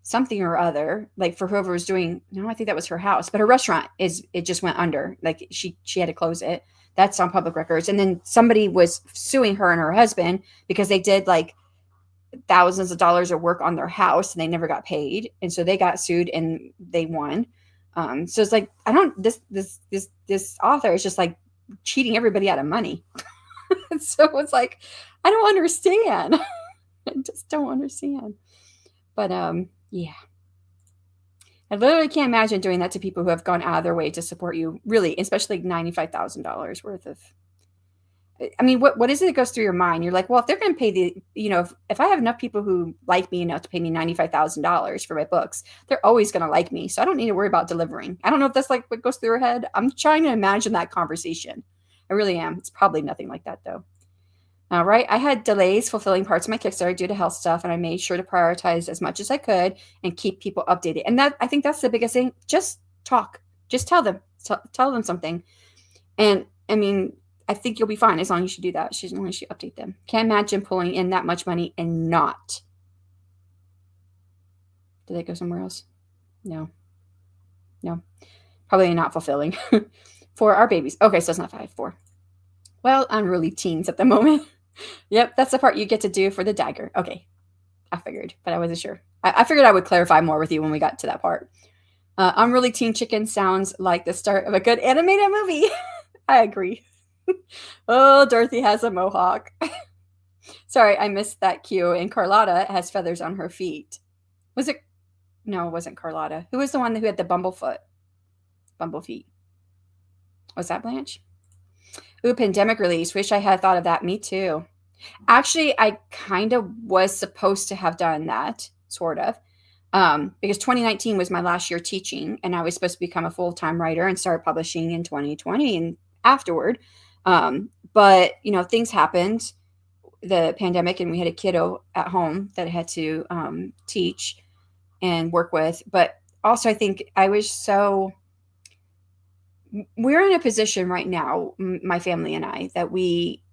something or other, like for whoever was doing. No, I think that was her house, but her restaurant it just went under. Like she had to close it. That's on public records. And then somebody was suing her and her husband because they did like thousands of dollars of work on their house and they never got paid, and so they got sued and they won. So it's like, I don't, this author is just like cheating everybody out of money. So it's like, I don't understand. I just don't understand. But yeah, I literally can't imagine doing that to people who have gone out of their way to support you, really, especially $95,000 worth of. I mean, what is it that goes through your mind? You're like, well, if they're going to pay if I have enough people who like me enough to pay me $95,000 for my books, they're always going to like me. So I don't need to worry about delivering. I don't know if that's like what goes through her head. I'm trying to imagine that conversation. I really am. It's probably nothing like that, though. All right. I had delays fulfilling parts of my Kickstarter due to health stuff, and I made sure to prioritize as much as I could and keep people updated. And I think that's the biggest thing. Just talk. Just tell them. Tell them something. And I mean, I think you'll be fine as long as you do that. As long as you update them. Can't imagine pulling in that much money and not. Did they go somewhere else? No. Probably not fulfilling. For our babies. Okay, so it's not 5, 4. Well, unruly teens at the moment. Yep, that's the part you get to do for the dagger. Okay, I figured, but I wasn't sure. I figured I would clarify more with you when we got to that part. Unruly teen chicken sounds like the start of a good animated movie. I agree. Oh, Dorothy has a mohawk. Sorry, I missed that cue. And Carlotta has feathers on her feet. Was it? No, it wasn't Carlotta. Who was the one who had the bumble feet? Was that Blanche? Ooh, pandemic release. Wish I had thought of that. Me too. Actually, I kind of was supposed to have done that, sort of, because 2019 was my last year teaching, and I was supposed to become a full-time writer and start publishing in 2020 and afterward. But things happened. the pandemic and we had a kiddo at home that I had to teach and work with. But also, I think we're in a position right now, my family and I, that we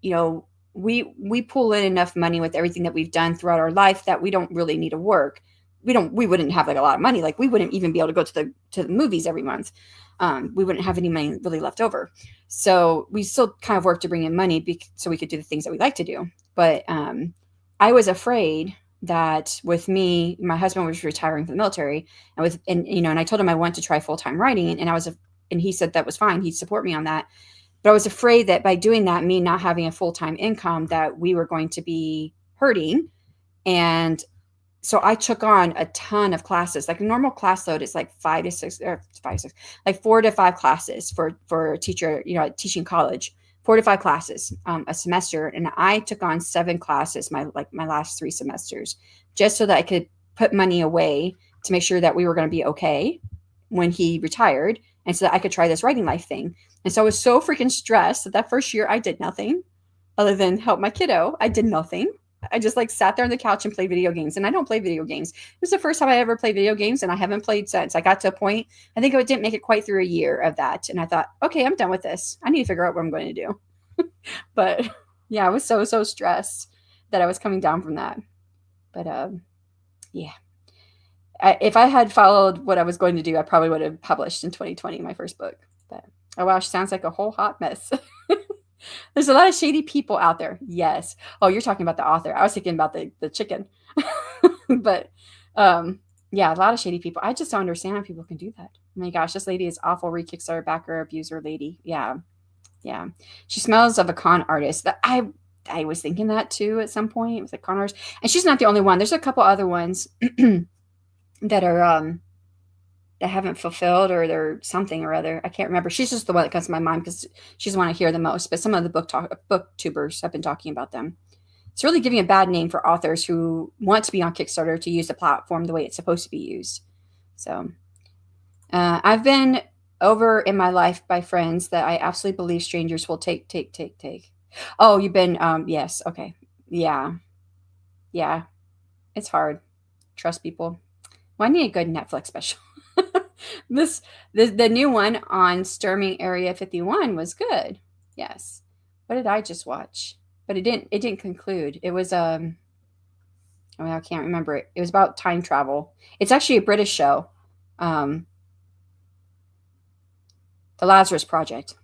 pull in enough money with everything that we've done throughout our life that we don't really need to work. We wouldn't have like a lot of money. Like we wouldn't even be able to go to the movies every month. We wouldn't have any money really left over. So we still kind of work to bring in money so we could do the things that we like to do. But I was afraid that with me, my husband was retiring from the military, and I told him I wanted to try full-time writing, and he said that was fine. He'd support me on that. But I was afraid that by doing that, me not having a full-time income, that we were going to be hurting. And so I took on a ton of classes. Like a normal class load is like 5 to 6, like 4 to 5 classes for a teacher, teaching college, 4 to 5 classes a semester. And I took on 7 classes, my last 3 semesters, just so that I could put money away to make sure that we were going to be okay when he retired, and so that I could try this writing life thing. And so I was so freaking stressed that first year I did nothing other than help my kiddo. I did nothing. I just like sat there on the couch and played video games. And I don't play video games. It was the first time I ever played video games, and I haven't played since. I got to a point, I think I didn't make it quite through a year of that. And I thought, okay, I'm done with this. I need to figure out what I'm going to do. But yeah, I was so stressed that I was coming down from that. But yeah. If I had followed what I was going to do, I probably would have published in 2020 my first book. But oh wow, she sounds like a whole hot mess. There's a lot of shady people out there. Yes. Oh, you're talking about the author. I was thinking about the chicken. But yeah, a lot of shady people. I just don't understand how people can do that. Oh my gosh, this lady is awful. Kickstarter backer, abuser lady. Yeah. Yeah. She smells of a con artist. That I was thinking that too at some point. It was a con artist. And she's not the only one. There's a couple other ones that are that haven't fulfilled, or they're something or other. I can't remember. She's just the one that comes to my mind because she's the one I hear the most. But some of the booktubers have been talking about them. It's really giving a bad name for authors who want to be on Kickstarter to use the platform the way it's supposed to be used. So I've been over in my life by friends that I absolutely believe strangers will take. Oh, you've been yes, okay. Yeah. Yeah. It's hard. Trust people. Well, I need a good Netflix special. The new one on Storming Area 51 was good. Yes. What did I just watch? But it didn't conclude. It was I can't remember it. It was about time travel. It's actually a British show. The Lazarus Project.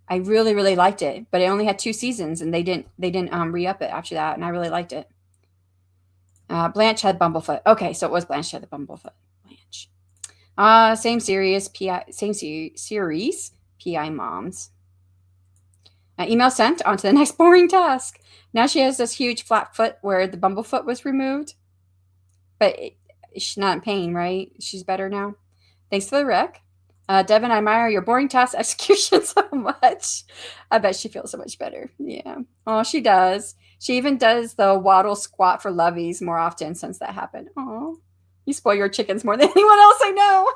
I really, really liked it, but it only had 2 seasons, and they didn't re-up it after that, and I really liked it. Blanche had Bumblefoot. Okay, so it was Blanche had the Bumblefoot. Blanche. Same series, PI moms. Email sent. On to the next boring task. Now she has this huge flat foot where the Bumblefoot was removed, but she's not in pain, right? She's better now. Thanks for the rec. Devin, I admire your boring task execution so much. I bet she feels so much better. Yeah. Oh, she does. She even does the waddle squat for lovies more often since that happened. Oh, you spoil your chickens more than anyone else I know.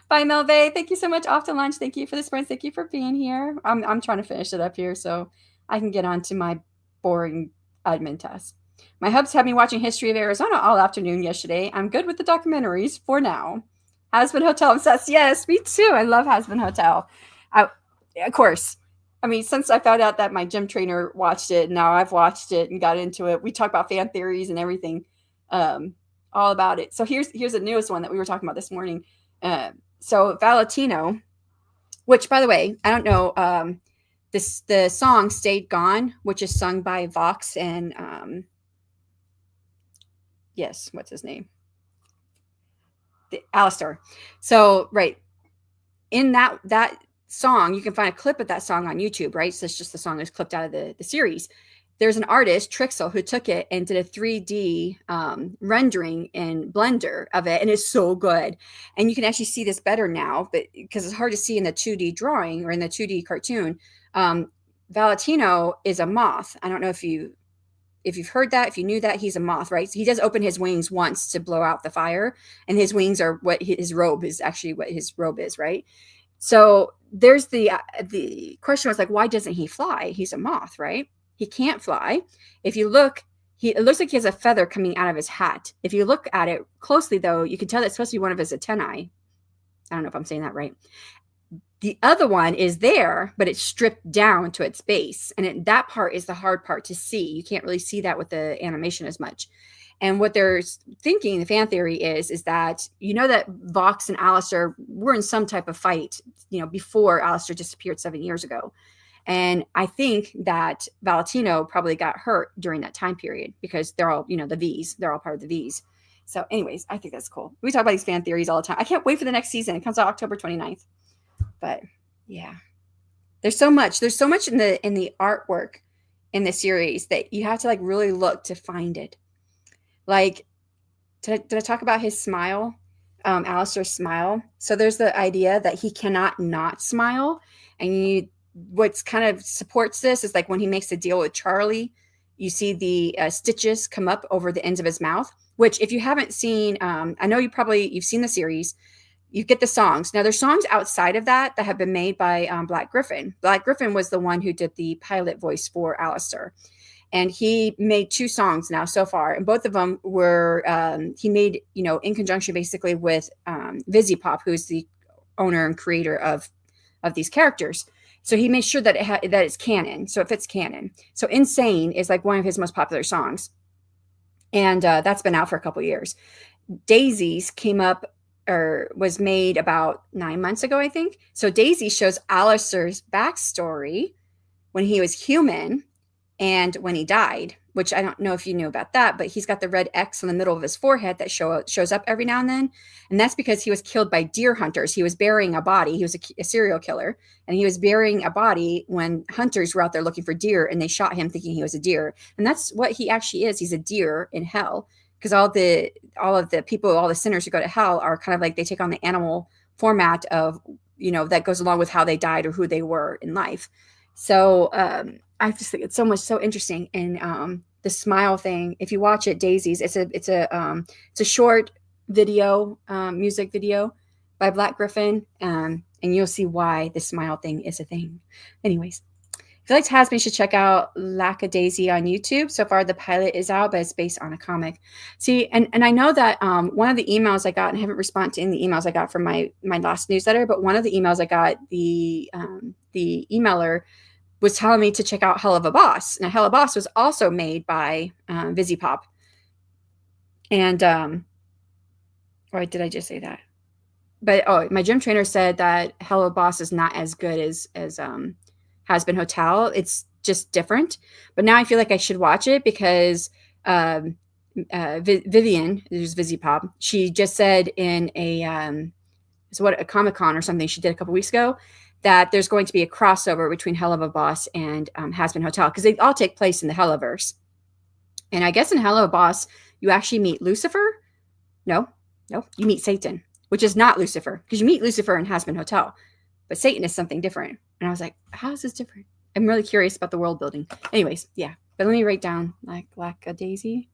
Bye, Melve. Thank you so much. Off to lunch. Thank you for the sprints. Thank you for being here. I'm trying to finish it up here so I can get on to my boring admin task. My hubs had me watching History of Arizona all afternoon yesterday. I'm good with the documentaries for now. Hazbin Hotel obsessed. Yes, me too. I love Hazbin Hotel. Of course. I mean, since I found out that my gym trainer watched it, now I've watched it and got into it. We talk about fan theories and everything, all about it. So here's the newest one that we were talking about this morning. So Valentino, which, by the way, I don't know, the song "Stayed Gone," which is sung by Vox and yes, what's his name? Alistair. So right in that song, you can find a clip of that song on YouTube, right? So it's just the song is clipped out of the series. There's an artist, Trixel, who took it and did a 3D rendering in Blender of it, and it's so good. And you can actually see this better now, but because it's hard to see in the 2D drawing or in the 2D cartoon. Valentino is a moth. I don't know if you've heard that, if you knew that, he's a moth, right? So he does open his wings once to blow out the fire, and his wings are what his robe is, actually what his robe is, right? So there's the question was like, why doesn't he fly? He's a moth, right? He can't fly. If you look, it looks like he has a feather coming out of his hat. If you look at it closely, though, you can tell that's supposed to be one of his antennae. I don't know if I'm saying that right. The other one is there, but it's stripped down to its base. And that part is the hard part to see. You can't really see that with the animation as much. And what they're thinking, the fan theory is that, that Vox and Alistair were in some type of fight, before Alistair disappeared 7 years ago. And I think that Valentino probably got hurt during that time period because they're all, the V's. They're all part of the V's. So anyways, I think that's cool. We talk about these fan theories all the time. I can't wait for the next season. It comes out October 29th. But yeah, there's so much in the artwork in the series that you have to really look to find it. Like, did I talk about his smile? Alistair's smile. So there's the idea that he cannot not smile. And what's kind of supports this is like when he makes a deal with Charlie, you see the stitches come up over the ends of his mouth, which if you haven't seen, I know you've seen the series. You get the songs. Now, there's songs outside of that have been made by Black Griffin. Black Griffin was the one who did the pilot voice for Alistair. And he made 2 songs now so far. And both of them were, he made, in conjunction basically with Vizzy Pop, who's the owner and creator of these characters. So he made sure that that it's canon. So it fits canon. So Insane is like one of his most popular songs. And that's been out for a couple years. Daisies came up, or was made about 9 months ago, I think. So Daisy shows Alistair's backstory when he was human and when he died, which I don't know if you knew about that, but he's got the red X in the middle of his forehead that shows up every now and then. And that's because he was killed by deer hunters. He was burying a body. He was a serial killer, and he was burying a body when hunters were out there looking for deer, and they shot him thinking he was a deer. And that's what he actually is. He's a deer in hell. Because all of the people, all the sinners who go to hell are kind of like, they take on the animal format of, that goes along with how they died or who they were in life. So I just think it's so interesting. And the smile thing, if you watch it, Daisies, it's a short video, music video by Black Griffin, and you'll see why the smile thing is a thing. Anyways. If you liked Huston, you should check out Lackadaisy on YouTube. So far, the pilot is out, but it's based on a comic. See, and I know that one of the emails I got, and I haven't responded to any of the emails I got from my last newsletter, but one of the emails I got, the emailer was telling me to check out Hell of a Boss. Now, Hell of a Boss was also made by Vizzy Pop. And, or did I just say that? But, my gym trainer said that Hell of a Boss is not as good as Huston Hotel. It's just different. But now I feel like I should watch it because Vivian, who's Vizzy Pop, she just said in a Comic-Con or something she did a couple weeks ago that there's going to be a crossover between Hell of a Boss and Huston Hotel, because they all take place in the Helliverse. And I guess in Hell of a Boss, you actually meet Lucifer. No, you meet Satan, which is not Lucifer, because you meet Lucifer in Huston Hotel. But Satan is something different. And I was like, how is this different? I'm really curious about the world building. Anyways, yeah. But let me write down Lackadaisy.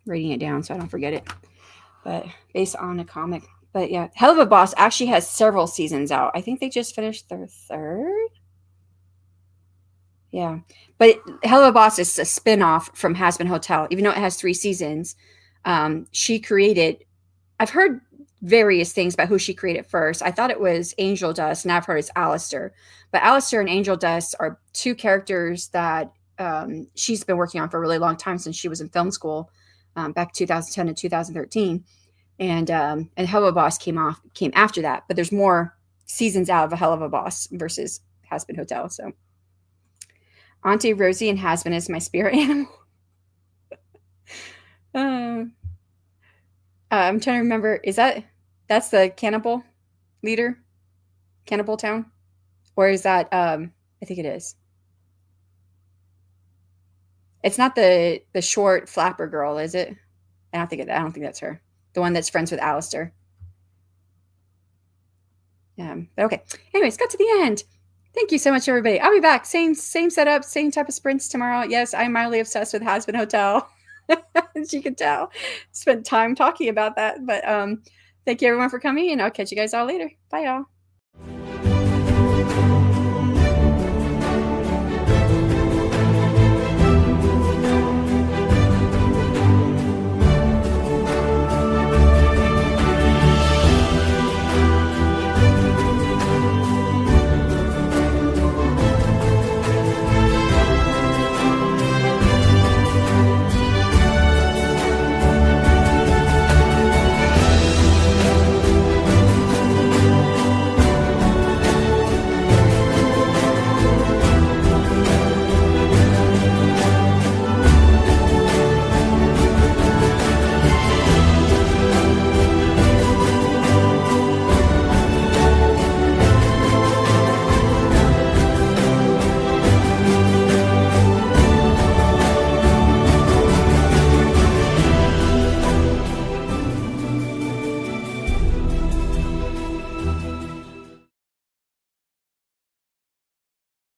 Writing it down so I don't forget it. But based on a comic. But yeah, Hell of a Boss actually has several seasons out. I think they just finished their 3rd. Yeah. But Hell of a Boss is a spinoff from Huston Hotel. Even though it has 3 seasons, she created... I've heard various things about who she created first. I thought it was Angel Dust, and I've heard it's Alistair. But Alistair and Angel Dust are 2 characters that she's been working on for a really long time, since she was in film school back 2010 and 2013. And Hell of a Boss came after that. But there's more seasons out of a Hell of a Boss versus Huston Hotel. So Auntie Rosie and Huston is my spirit animal. I'm trying to remember. That's the cannibal leader? Cannibal Town? Or is that, I think it is. It's not the short flapper girl, is it? I don't think that's her. The one that's friends with Alistair. But okay. Anyways, got to the end. Thank you so much, everybody. I'll be back. Same setup, same type of sprints tomorrow. Yes, I'm mildly obsessed with Huston Hotel. As you can tell, spent time talking about that. But thank you everyone for coming, and I'll catch you guys all later. Bye, y'all.